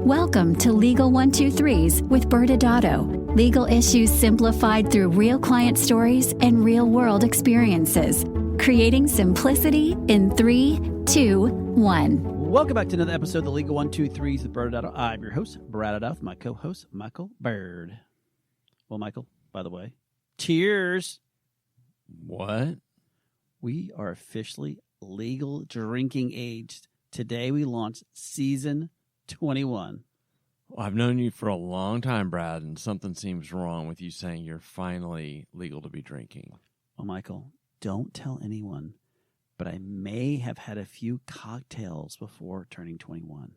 Welcome to Legal 123s with ByrdAdatto. Legal issues simplified through real client stories and real-world experiences. Creating simplicity in 3, 2, 1. Welcome back to another episode of the Legal 123s with ByrdAdatto. I'm your host, ByrdAdatto, my co-host, Michael Byrd. Well, Michael, by the way, cheers. What? We are officially legal drinking age. Today we launched season 21. Well, I've known you for a long time, Brad, and something seems wrong with you saying you're finally legal to be drinking. Well, Michael, don't tell anyone, but I may have had a few cocktails before turning 21.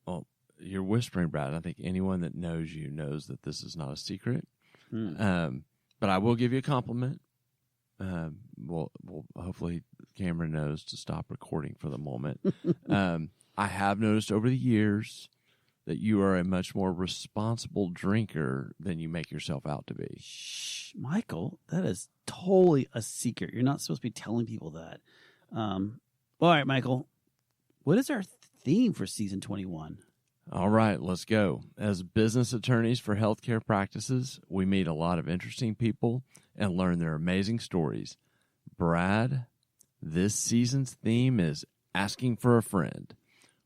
Well, you're whispering, Brad. I think anyone that knows you knows that this is not a secret. But I will give you a compliment. Well, hopefully Cameron knows to stop recording for the moment. I have noticed over the years that you are a much more responsible drinker than you make yourself out to be. Shh, Michael, that is totally a secret. You're not supposed to be telling people that. All right, Michael, what is our theme for season 21? All right, let's go. As business attorneys for healthcare practices, we meet a lot of interesting people and learn their amazing stories. Brad, this season's theme is asking for a friend.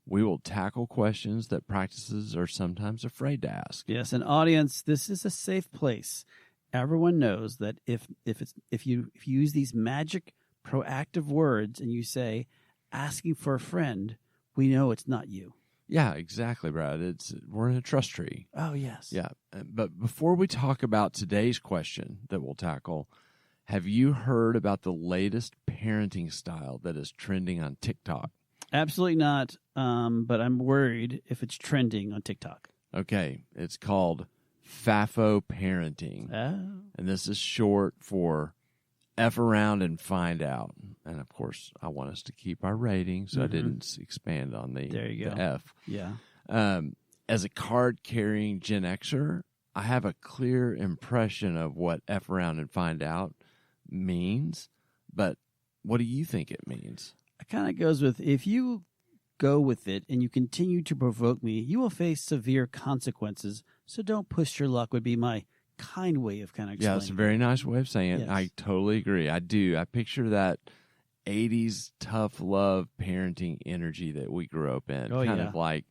We will tackle questions that practices are sometimes afraid to ask. Yes, and audience, this is a safe place. Everyone knows that if you use these magic proactive words and you say asking for a friend, we know it's not you. Yeah, exactly, Brad. We're in a trust tree. Oh, yes. Yeah, but before we talk about today's question that we'll tackle, have you heard about the latest parenting style that is trending on TikTok? Absolutely not, but I'm worried if it's trending on TikTok. Okay, it's called FAFO parenting, and this is short for F around and find out. And, of course, I want us to keep our rating, so I didn't expand on the F. Yeah. As a card-carrying Gen Xer, I have a clear impression of what F around and find out means, but what do you think it means? It kind of goes with, if you go with it and you continue to provoke me, you will face severe consequences, so don't push your luck would be my kind way of kind of explaining. Yeah, it's a very nice way of saying it. Yes. I totally agree. I do. I picture that 80s tough love parenting energy that we grew up in. Kind of like,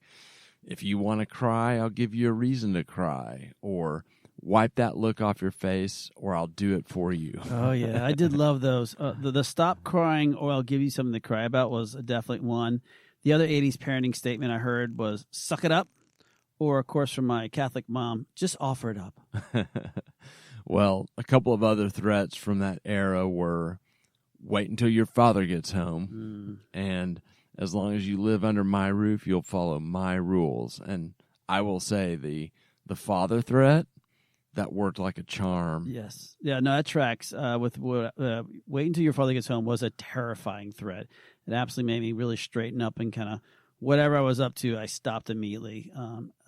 if you want to cry, I'll give you a reason to cry, or wipe that look off your face, or I'll do it for you. Oh, yeah. I did love those. The stop crying or I'll give you something to cry about was definitely one. The other 80s parenting statement I heard was suck it up, or, of course, from my Catholic mom, just offer it up. Well, a couple of other threats from that era were wait until your father gets home, and as long as you live under my roof, you'll follow my rules. And I will say the father threat, that worked like a charm. Yes. Yeah, no, that tracks. Wait until your father gets home was a terrifying threat. It absolutely made me really straighten up and kind of whatever I was up to, I stopped immediately.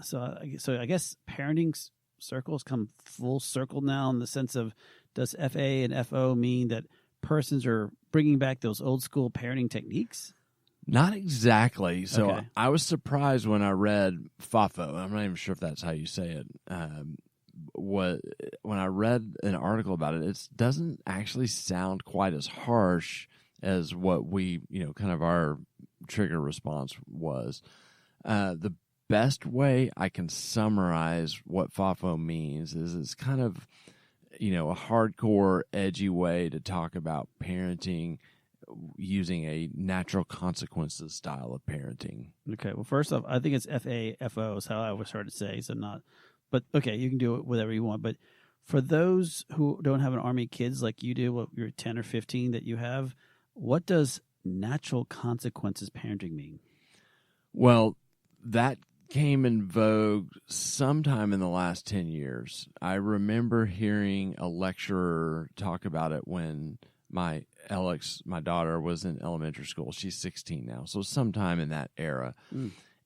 So I guess parenting circles come full circle now in the sense of, does FA and FO mean that persons are bringing back those old school parenting techniques? Not exactly. So Okay. I was surprised when I read FAFO. I'm not even sure if that's how you say it. When I read an article about it, it doesn't actually sound quite as harsh as what we, kind of our trigger response was. The best way I can summarize what FAFO means is it's kind of, a hardcore, edgy way to talk about parenting using a natural consequences style of parenting. Okay. Well, first off, I think it's FAFO is how I always heard it say. So not, but okay, you can do it whatever you want. But for those who don't have an army kids like you do, you're 10 or 15 that you have, what does natural consequences parenting mean? Well, that came in vogue sometime in the last 10 years. I remember hearing a lecturer talk about it when my daughter, was in elementary school. She's 16 now, so sometime in that era.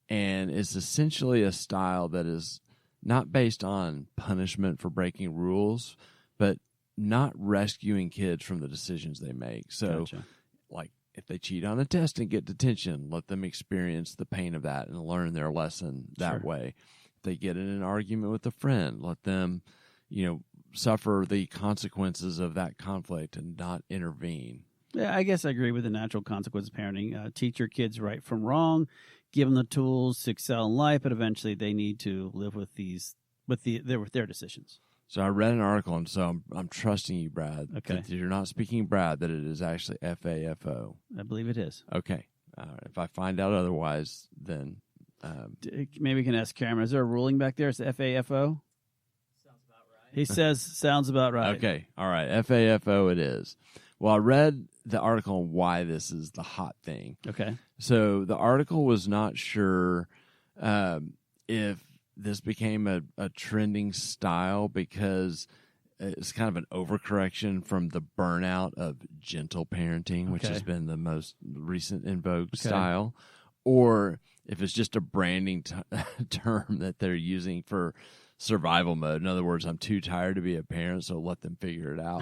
And it's essentially a style that is not based on punishment for breaking rules, but not rescuing kids from the decisions they make. So, Gotcha. like, if they cheat on a test and get detention, let them experience the pain of that and learn their lesson that way. If they get in an argument with a friend, let them, suffer the consequences of that conflict and not intervene. Yeah, I guess I agree with the natural consequences of parenting. Teach your kids right from wrong, give them the tools to excel in life, but eventually they need to live with their decisions. So I read an article, and so I'm trusting you, Brad. Okay. That you're not speaking Brad, that it is actually FAFO. I believe it is. Okay. If I find out otherwise, then... maybe we can ask Cameron. Is there a ruling back there? It's FAFO? Sounds about right. He says, sounds about right. Okay. All right. FAFO it is. Well, I read the article on why this is the hot thing. Okay. So the article was not sure if this became a trending style because it's kind of an overcorrection from the burnout of gentle parenting, which has been the most recent in vogue style, or if it's just a branding term that they're using for survival mode. In other words, I'm too tired to be a parent, so let them figure it out.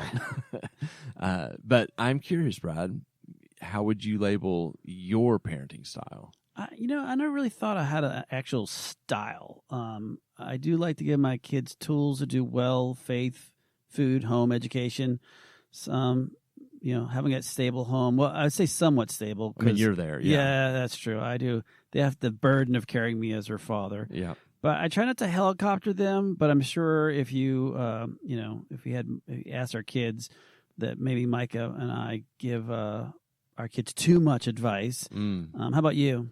But I'm curious, Brad, how would you label your parenting style? I never really thought I had an actual style. I do like to give my kids tools to do well: faith, food, home, education. Having a stable home. Well, I would say somewhat stable. I mean, you're there. Yeah, that's true. I do. They have the burden of carrying me as their father. Yeah. But I try not to helicopter them. But I'm sure if you, if we asked our kids, that maybe Micah and I give our kids too much advice. How about you?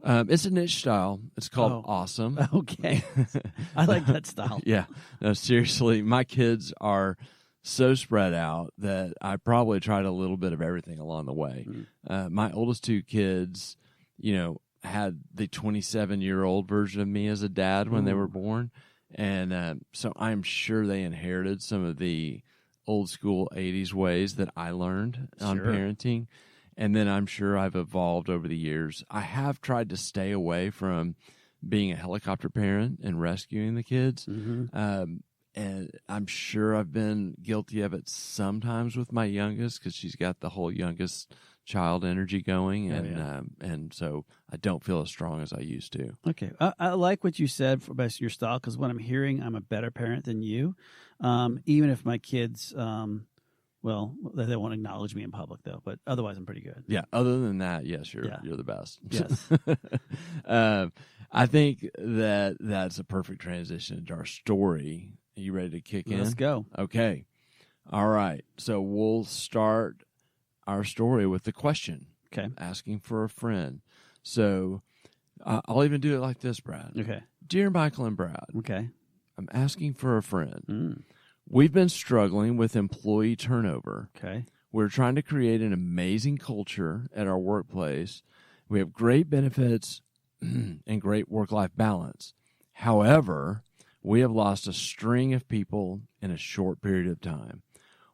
It's a niche style. It's called awesome. Okay. I like that style. Yeah. No, seriously, my kids are so spread out that I probably tried a little bit of everything along the way. My oldest two kids, had the 27-year-old version of me as a dad when they were born. And so I'm sure they inherited some of the old school 80s ways that I learned on parenting. And then I'm sure I've evolved over the years. I have tried to stay away from being a helicopter parent and rescuing the kids. And I'm sure I've been guilty of it sometimes with my youngest because she's got the whole youngest child energy going. And so I don't feel as strong as I used to. Okay. I like what you said about your style because what I'm hearing, I'm a better parent than you. Even if my kids... they won't acknowledge me in public, though. But otherwise, I'm pretty good. Yeah. Other than that, yes, you're the best. Yes. I think that's a perfect transition into our story. Are you ready to kick in? Let's go. Okay. All right. So we'll start our story with the question. Okay. Asking for a friend. So I'll even do it like this, Brad. Okay. Dear Michael and Brad. Okay. I'm asking for a friend. We've been struggling with employee turnover. Okay. We're trying to create an amazing culture at our workplace. We have great benefits and great work-life balance. However, we have lost a string of people in a short period of time.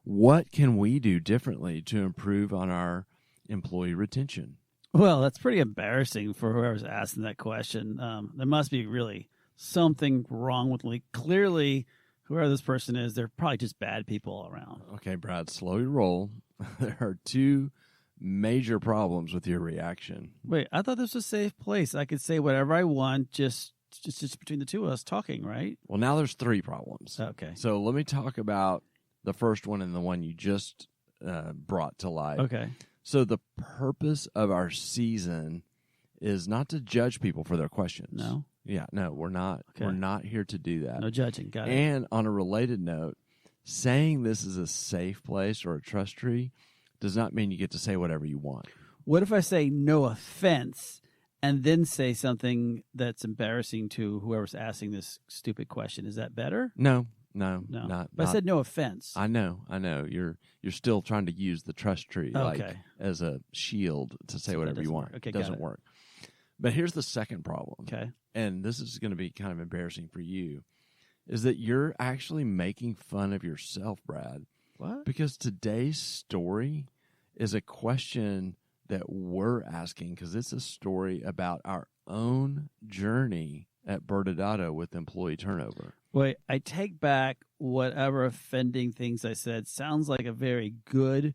What can we do differently to improve on our employee retention? Well, that's pretty embarrassing for whoever's asking that question. There must be really something wrong with me. Clearly, whoever this person is, they're probably just bad people all around. Okay, Brad, slow your roll. There are two major problems with your reaction. Wait, I thought this was a safe place. I could say whatever I want, just between the two of us talking, right? Well, now there's three problems. Okay. So let me talk about the first one and the one you just brought to light. Okay. So the purpose of our season is not to judge people for their questions. No. Yeah, no, we're not. Okay. We're not here to do that. No judging. Got it. And on a related note, saying this is a safe place or a trust tree does not mean you get to say whatever you want. What if I say no offense and then say something that's embarrassing to whoever's asking this stupid question? Is that better? No. But I said no offense. I know. You're still trying to use the trust tree Okay. as a shield to say So whatever you want. work. Okay, it doesn't got it. work. But here's the second problem. Okay. And this is going to be kind of embarrassing for you, is that you're actually making fun of yourself, Brad. What? Because today's story is a question that we're asking because it's a story about our own journey at ByrdAdatto with employee turnover. Wait, I take back whatever offending things I said. Sounds like a very good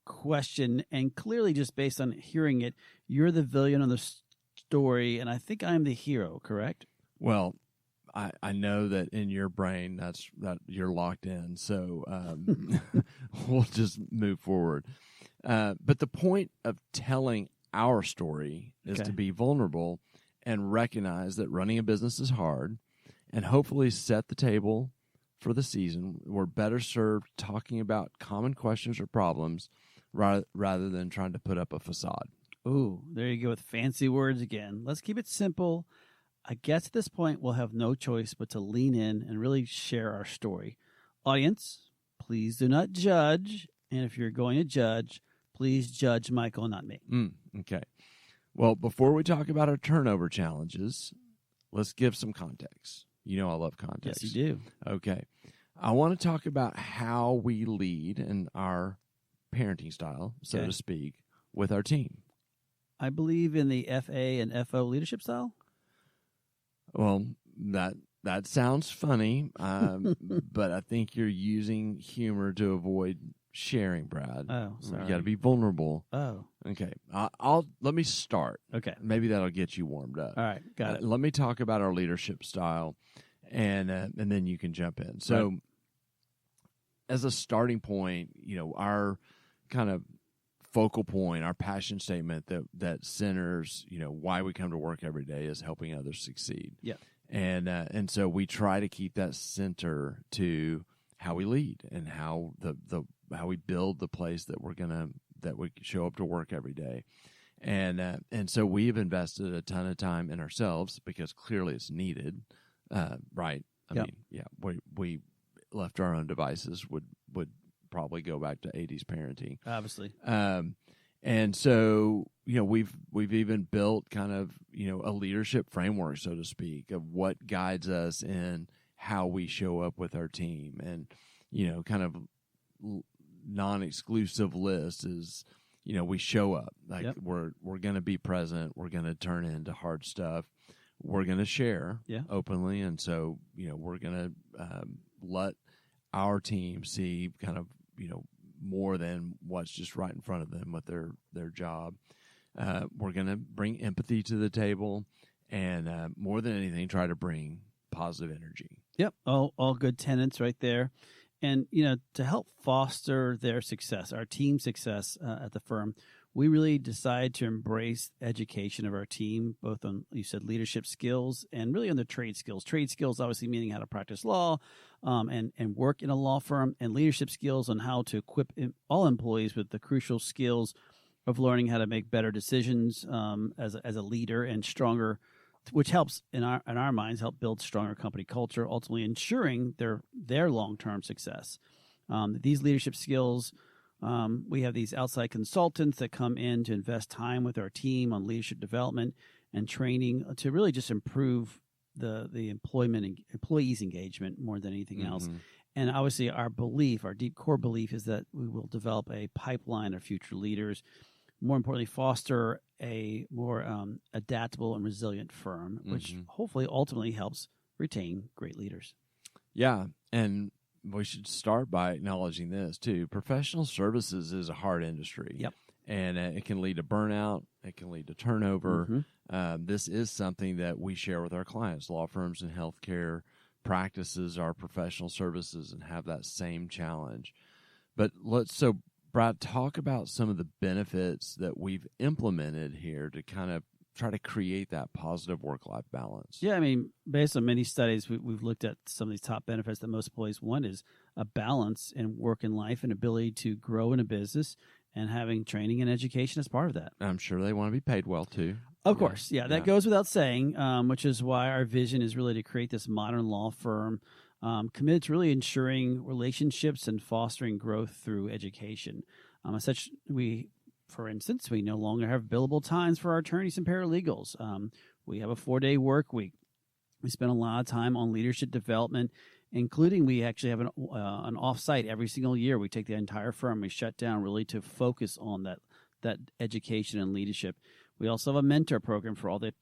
question, and clearly just based on hearing it, you're the villain of the story, and I think I'm the hero, correct? Well, I know that in your brain that you're locked in, so we'll just move forward. But the point of telling our story is to be vulnerable and recognize that running a business is hard, and hopefully set the table for the season. We're better served talking about common questions or problems rather than trying to put up a facade. Ooh, there you go with fancy words again. Let's keep it simple. I guess at this point we'll have no choice but to lean in and really share our story. Audience, please do not judge. And if you're going to judge, please judge Michael, not me. Okay. Well, before we talk about our turnover challenges, let's give some context. You know I love context. Yes, you do. Okay. I want to talk about how we lead in our parenting style, so to speak, with our team. I believe in the FA and FO leadership style. Well, that sounds funny, but I think you're using humor to avoid sharing, Brad. Oh, sorry. You got to be vulnerable. Oh, okay. Let me start. Okay, maybe that'll get you warmed up. All right, got it. Let me talk about our leadership style, and then you can jump in. So, right. As a starting point, our kind of focal point, our passion statement that centers, why we come to work every day is helping others succeed. Yeah. And so we try to keep that center to how we lead and how how we build the place that we show up to work every day. And so we've invested a ton of time in ourselves because clearly it's needed. Right. I mean, yeah, we left our own devices would probably go back to 80s parenting. Obviously. And so, we've even built kind of, a leadership framework, so to speak, of what guides us in how we show up with our team. And, kind of non-exclusive list is, we show up. Like we're going to be present. We're going to turn into hard stuff. We're going to share openly. And so, we're going to let our team see kind of, more than what's just right in front of them with their job. We're going to bring empathy to the table and more than anything, try to bring positive energy. Yep. All good tenets right there. And, to help foster their success, our team success at the firm, we really decided to embrace education of our team, both on, you said, leadership skills and really on the trade skills. Trade skills, obviously, meaning how to practice law and work in a law firm, and leadership skills on how to equip all employees with the crucial skills of learning how to make better decisions as a leader and stronger, which helps in our minds help build stronger company culture, ultimately ensuring their long-term success. These leadership skills. We have these outside consultants that come in to invest time with our team on leadership development and training to really just improve the employees' engagement more than anything else. And obviously our deep core belief is that we will develop a pipeline of future leaders, more importantly, foster a more adaptable and resilient firm, which hopefully ultimately helps retain great leaders. Yeah, and we should start by acknowledging this, too. Professional services is a hard industry. Yep. And it can lead to burnout. It can lead to turnover. This is something that we share with our clients. Law firms and healthcare practices our professional services and have that same challenge. But so, Brad, talk about some of the benefits that we've implemented here to kind of try to create that positive work-life balance. Yeah, I mean, based on many studies, we've looked at some of these top benefits that most employees want is a balance in work and life and ability to grow in a business and having training and education as part of that. I'm sure they want to be paid well, too. Of course. Yeah, that goes without saying, which is why our vision is really to create this modern law firm committed to really ensuring relationships and fostering growth through education. As such, for instance, we no longer have billable times for our attorneys and paralegals. We have a 4-day work week. We spend a lot of time on leadership development, including we actually have an off-site every single year. We take the entire firm, we shut down really to focus on that education and leadership. We also have a mentor program for all the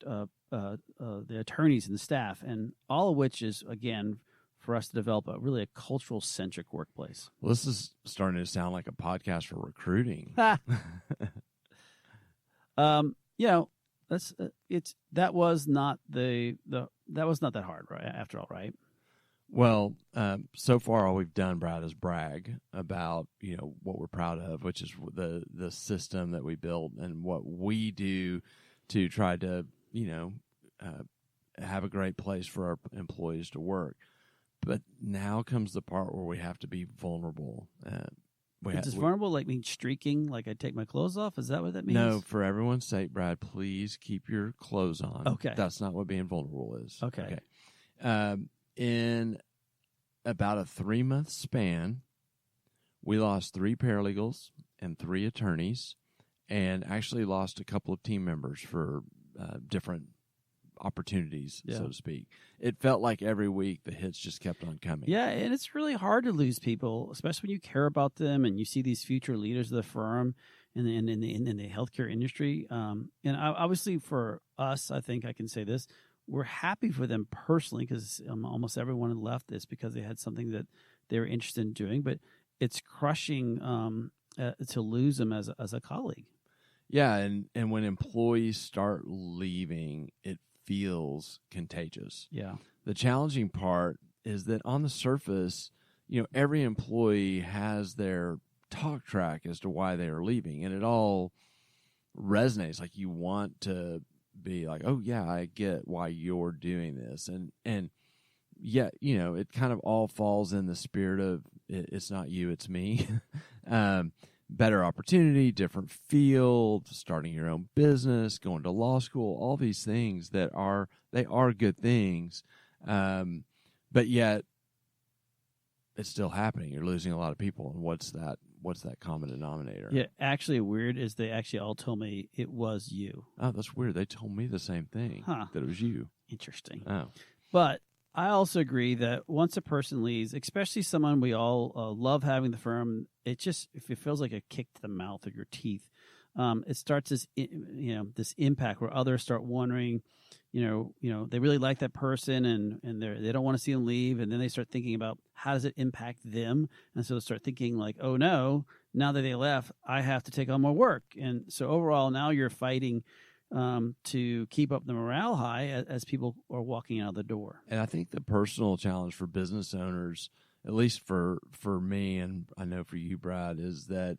attorneys and the staff, and all of which is, again, for us to develop a cultural centric workplace. Well, this is starting to sound like a podcast for recruiting. That was not that hard, right? After all, right? Well, so far all we've done, Brad, is brag about what we're proud of, which is the system that we built and what we do to try to have a great place for our employees to work. But now comes the part where we have to be vulnerable. Does vulnerable mean streaking? Like I take my clothes off? Is that what that means? No, for everyone's sake, Brad, please keep your clothes on. Okay. That's not what being vulnerable is. Okay. In about a 3-month span, we lost 3 paralegals and 3 attorneys, and actually lost a couple of team members for different opportunities, so to speak. It felt like every week the hits just kept on coming. Yeah, and it's really hard to lose people, especially when you care about them and you see these future leaders of the firm in the healthcare industry. And obviously for us, I think I can say this, we're happy for them personally because almost everyone left this because they had something that they were interested in doing. But it's crushing to lose them as a colleague. Yeah, and when employees start leaving, it feels contagious. Yeah. The challenging part is that on the surface, every employee has their talk track as to why they are leaving, and it all resonates. Like you want to be like, oh yeah, I get why you're doing this, and yet it kind of all falls in the spirit of it's not you, it's me. Better opportunity, different field, starting your own business, going to law school, all these things that are good things, but yet it's still happening. You're losing a lot of people, and what's that common denominator? Yeah, actually, weird is they actually all told me it was you. Oh, that's weird. They told me the same thing, that it was you. Interesting. Oh, but I also agree that once a person leaves, especially someone we all love having the firm, if it feels like a kick to the mouth or your teeth, it starts this impact where others start wondering, they really like that person and they don't want to see them leave, and then they start thinking about how does it impact them, and so they start thinking like, oh no, now that they left, I have to take on more work, and so overall now you're fighting to keep up the morale high as people are walking out the door. And I think the personal challenge for business owners, at least for me, and I know for you, Brad, is that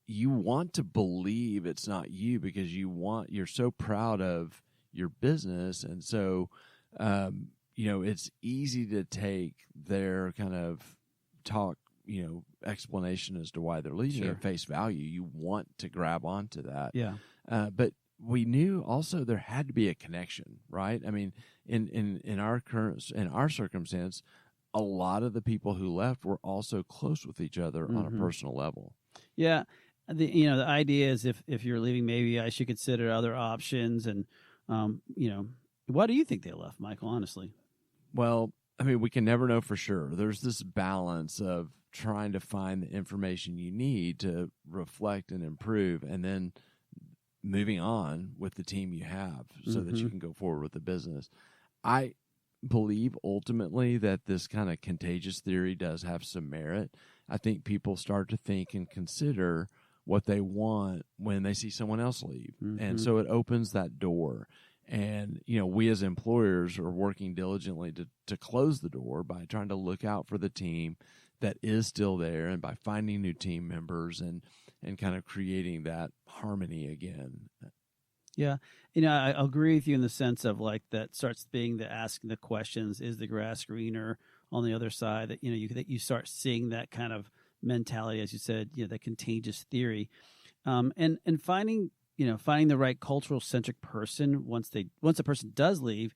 you want to believe it's not you because you're so proud of your business, and so it's easy to take their kind of talk, explanation as to why they're leaving at face value. You want to grab onto that, but we knew also there had to be a connection, right? I mean, in our circumstance, a lot of the people who left were also close with each other on a personal level. Yeah, the idea is if you're leaving, maybe I should consider other options. And why do you think they left, Michael? Honestly, well, I mean, we can never know for sure. There's this balance of trying to find the information you need to reflect and improve, and then moving on with the team you have so that you can go forward with the business. I believe ultimately that this kind of contagious theory does have some merit. I think people start to think and consider what they want when they see someone else leave. And so it opens that door. And, we as employers are working diligently to close the door by trying to look out for the team that is still there, and by finding new team members and kind of creating that harmony again. Yeah. I agree with you in the sense of like that starts being the asking the questions, is the grass greener on the other side, that, that you start seeing that kind of mentality, as you said, that contagious theory, and finding the right cultural centric person once a person does leave,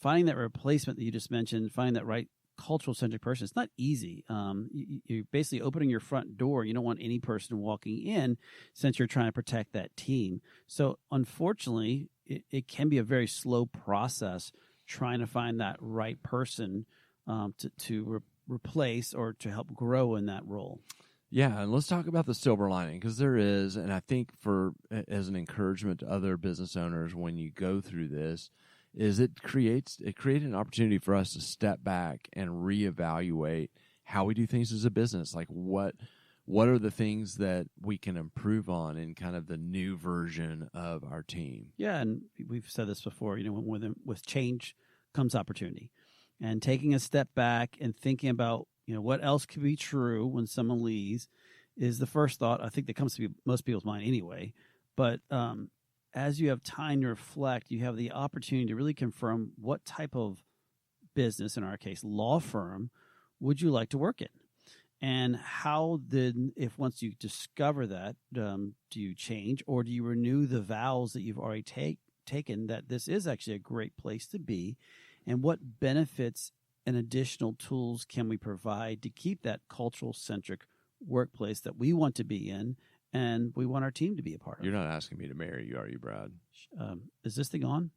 finding that replacement that you just mentioned, finding that right cultural centric person. It's not easy. You're basically opening your front door. You don't want any person walking in since you're trying to protect that team. So unfortunately, it can be a very slow process trying to find that right person to replace or to help grow in that role. Yeah, and let's talk about the silver lining, because there is, and I think as an encouragement to other business owners when you go through this, is it created an opportunity for us to step back and reevaluate how we do things as a business. Like what are the things that we can improve on in kind of the new version of our team? Yeah, and we've said this before. With change comes opportunity, and taking a step back and thinking about what else could be true when someone leaves is the first thought I think that comes to most people's mind anyway. But as you have time to reflect, you have the opportunity to really confirm what type of business, in our case, law firm, would you like to work in? And how then, if once you discover that, do you change or do you renew the vows that you've already taken that this is actually a great place to be? And what benefits and additional tools can we provide to keep that cultural-centric workplace that we want to be in and we want our team to be a part of? You're not asking me to marry you, are you, Brad? Is this thing on?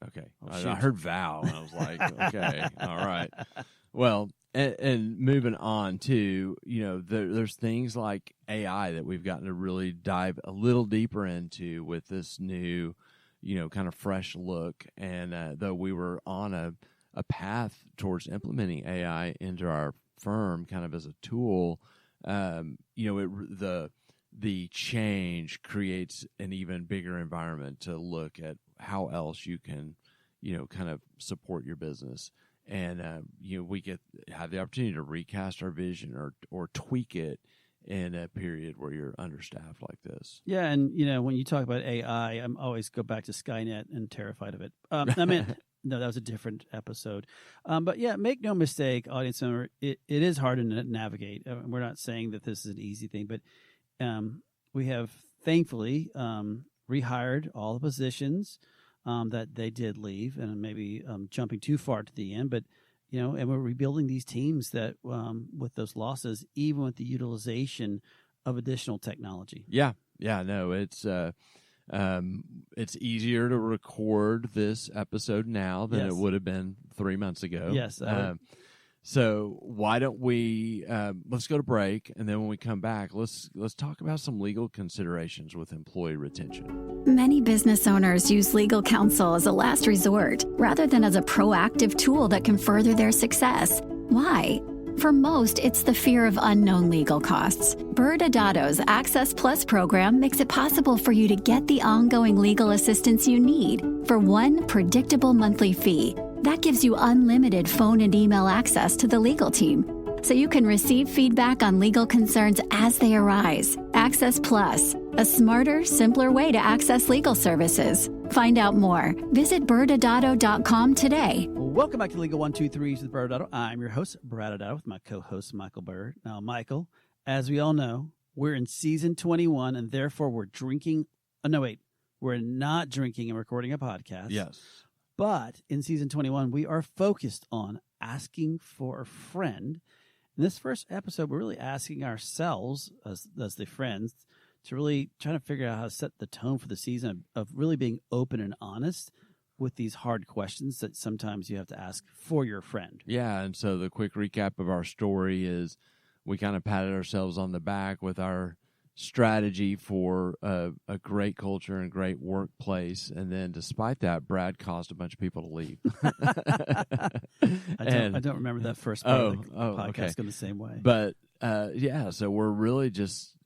Okay. Oh, I heard vow, and I was like, okay, all right. Well, and moving on to, there's things like AI that we've gotten to really dive a little deeper into with this new, kind of fresh look. And though we were on a path towards implementing AI into our firm kind of as a tool, the change creates an even bigger environment to look at how else you can, kind of support your business. And, we have the opportunity to recast our vision or tweak it in a period where you're understaffed like this. Yeah, and, when you talk about AI, I'm always go back to Skynet and terrified of it. No, that was a different episode. But yeah, make no mistake, audience member, it is hard to navigate. We're not saying that this is an easy thing, but we have thankfully rehired all the positions that they did leave, and maybe jumping too far to the end. But, and we're rebuilding these teams that with those losses, even with the utilization of additional technology. Yeah, no, it's easier to record this episode now than it would have been 3 months ago. Yes. So why don't we let's go to break, and then when we come back, let's talk about some legal considerations with employee retention. Many business owners use legal counsel as a last resort rather than as a proactive tool that can further their success. Why? For most, it's the fear of unknown legal costs. ByrdAdatto's Access Plus program makes it possible for you to get the ongoing legal assistance you need for one predictable monthly fee. That gives you unlimited phone and email access to the legal team, so you can receive feedback on legal concerns as they arise. Access Plus, a smarter, simpler way to access legal services. Find out more. Visit ByrdAdatto.com today. Welcome back to Legal 123s with ByrdAdatto. I'm your host, ByrdAdatto, with my co-host, Michael Byrd. Now, Michael, as we all know, we're in season 21, and therefore we're drinking. We're not drinking and recording a podcast. Yes. But in season 21, we are focused on asking for a friend. In this first episode, we're really asking ourselves, as the friends, to really try to figure out how to set the tone for the season of really being open and honest with these hard questions that sometimes you have to ask for your friend. Yeah, and so the quick recap of our story is we kind of patted ourselves on the back with our strategy for a great culture and great workplace, and then despite that, Brad caused a bunch of people to leave. I don't remember that first part of the podcast okay. going the same way. But so we're really just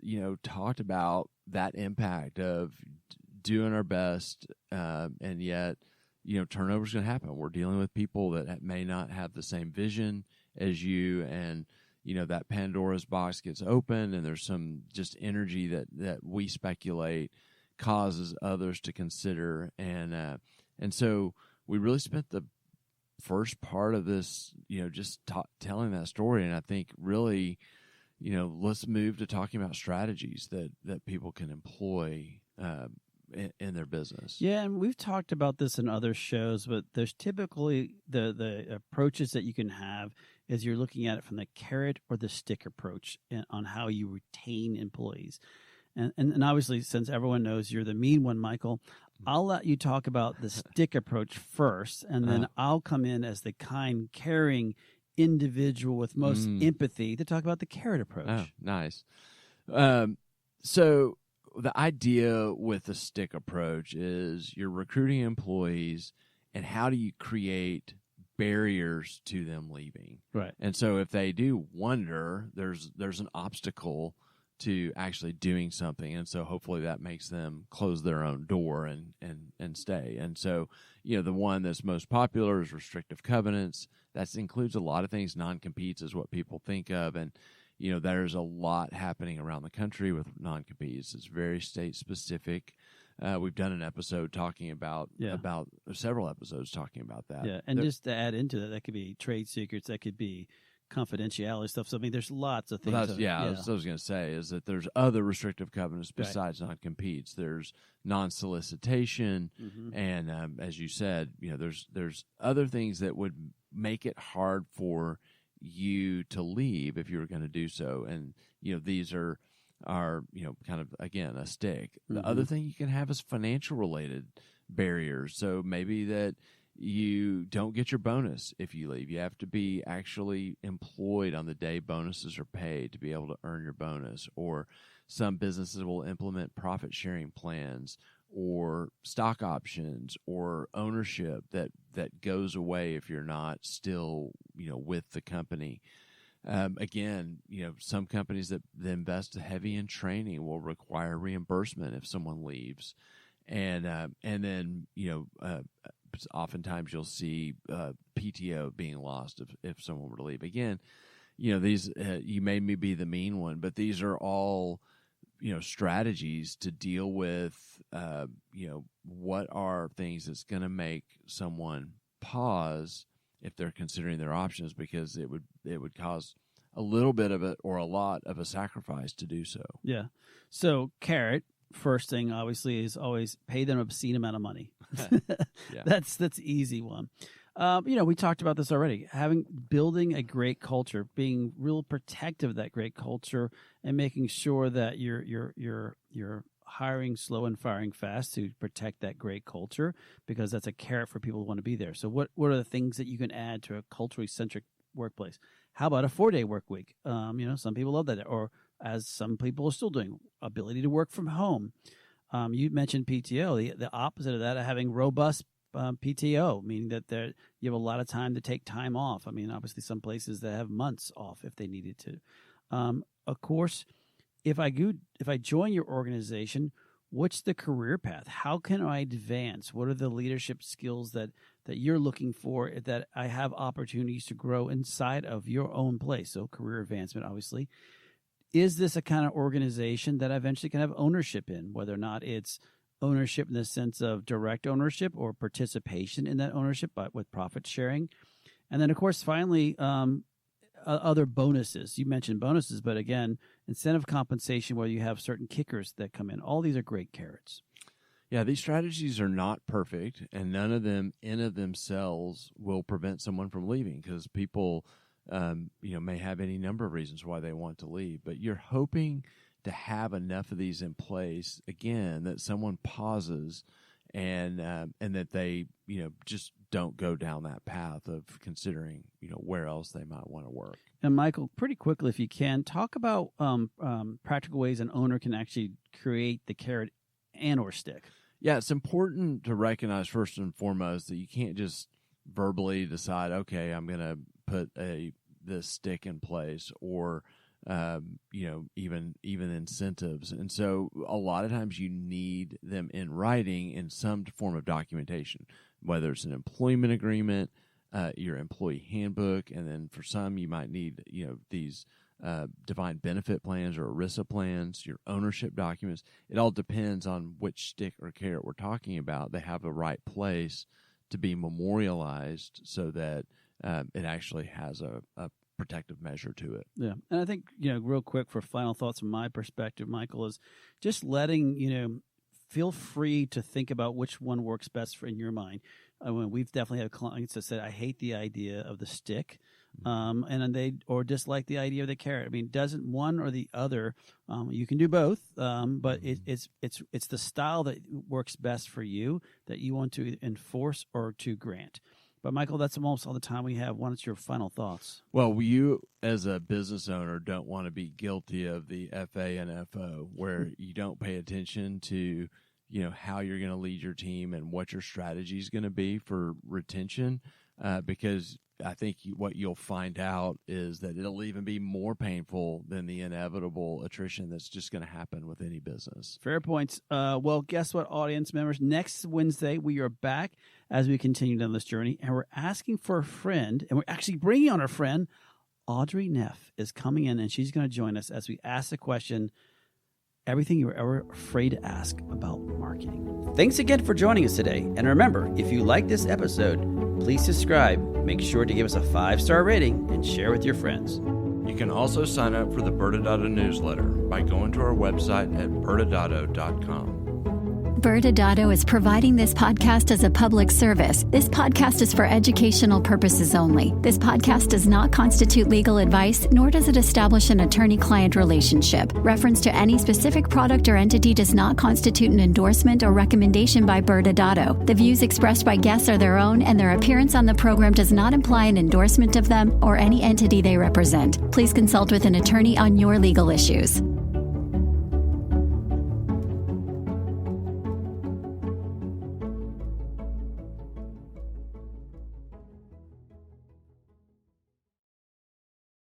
talked about that impact of doing our best, and yet turnover is going to happen. We're dealing with people that may not have the same vision as you, and that Pandora's box gets open, and there's some just energy that we speculate causes others to consider. And so we really spent the first part of this, just telling that story. And I think really, let's move to talking about strategies that people can employ in their business. Yeah, and we've talked about this in other shows, but there's typically the approaches that you can have is you're looking at it from the carrot or the stick approach on how you retain employees. And obviously, since everyone knows you're the mean one, Michael, I'll let you talk about the stick approach first, and then I'll come in as the kind, caring individual with most empathy to talk about the carrot approach. Oh, nice. So the idea with the stick approach is you're recruiting employees and how do you create barriers to them leaving? Right. And so if they do wonder, there's an obstacle to actually doing something, and so hopefully that makes them close their own door and stay. And so, the one that's most popular is restrictive covenants. That includes a lot of things. Non-competes is what people think of, and there's a lot happening around the country with non-competes. It's very state specific. We've done an episode talking about several episodes talking about that. Yeah, and just to add into that could be trade secrets, that could be confidentiality stuff. So I mean, there's lots of things. That's what I was going to say is that there's other restrictive covenants besides non-competes. There's non-solicitation, and as you said, there's other things that would make it hard for you to leave if you were going to do so. And these are kind of, again, a stick. The other thing you can have is financial related barriers. So maybe that you don't get your bonus if you leave. You have to be actually employed on the day bonuses are paid to be able to earn your bonus. Or some businesses will implement profit sharing plans or stock options or ownership that goes away if you're not still with the company. Again, some companies that invest heavy in training will require reimbursement if someone leaves, and then oftentimes you'll see PTO being lost if someone were to leave. Again, these you made me be the mean one, but these are all strategies to deal with what are things that's going to make someone pause if they're considering their options, because it would cause a little bit of it or a lot of a sacrifice to do so. Yeah. So carrot, first thing obviously is always pay them an obscene amount of money. Yeah. That's the easy one. We talked about this already. Building a great culture, being real protective of that great culture, and making sure that you're hiring slow and firing fast to protect that great culture, because that's a carrot for people who want to be there. So what are the things that you can add to a culturally centric workplace? How about a 4-day work week? Some people love that, or as some people are still doing, ability to work from home. You mentioned PTO. The opposite of that, having robust PTO, meaning that you have a lot of time to take time off. I mean, obviously some places that have months off if they needed to. Of course, if I join your organization, what's the career path? How can I advance? What are the leadership skills that you're looking for, that I have opportunities to grow inside of your own place? So career advancement, obviously. Is this a kind of organization that I eventually can have ownership in, whether or not it's ownership in the sense of direct ownership or participation in that ownership, but with profit sharing? And then, of course, finally, other bonuses. You mentioned bonuses, but again, incentive compensation where you have certain kickers that come in. All these are great carrots. Yeah, these strategies are not perfect, and none of them in of themselves will prevent someone from leaving, because people may have any number of reasons why they want to leave. But you're hoping to have enough of these in place, again, that someone pauses and that they just don't go down that path of considering where else they might want to work. And Michael, pretty quickly, if you can, talk about practical ways an owner can actually create the carrot and or stick. Yeah, it's important to recognize first and foremost that you can't just verbally decide, okay, I'm going to put this stick in place, or even incentives. And so a lot of times you need them in writing in some form of documentation, whether it's an employment agreement, your employee handbook, and then for some you might need these defined benefit plans or ERISA plans, your ownership documents. It all depends on which stick or carrot we're talking about. They have the right place to be memorialized so that it actually has a protective measure to it. Yeah. And I think, real quick for final thoughts from my perspective, Michael, is just letting, feel free to think about which one works best in your mind. We've definitely had clients that said, I hate the idea of the stick, and they or dislike the idea of the carrot. I mean, doesn't one or the other, you can do both, but it's the style that works best for you that you want to enforce or to grant. But, Michael, that's almost all the time we have. What's your final thoughts? Well, you, as a business owner, don't want to be guilty of the FA and FO, where you don't pay attention to, how you're going to lead your team and what your strategy is going to be for retention, because I think what you'll find out is that it'll even be more painful than the inevitable attrition that's just going to happen with any business. Fair points. Well, guess what, audience members? Next Wednesday, we are back as we continue down this journey, and we're asking for a friend, and we're actually bringing on our friend. Audrey Neff is coming in, and she's going to join us as we ask the question, everything you were ever afraid to ask about marketing. Thanks again for joining us today. And remember, if you like this episode, please subscribe, make sure to give us a 5-star rating, and share with your friends. You can also sign up for the ByrdAdatto newsletter by going to our website at ByrdAdatto.com. ByrdAdatto is providing this podcast as a public service. This podcast is for educational purposes only. This podcast does not constitute legal advice, nor does it establish an attorney-client relationship. Reference to any specific product or entity does not constitute an endorsement or recommendation by ByrdAdatto. The views expressed by guests are their own, and their appearance on the program does not imply an endorsement of them or any entity they represent. Please consult with an attorney on your legal issues.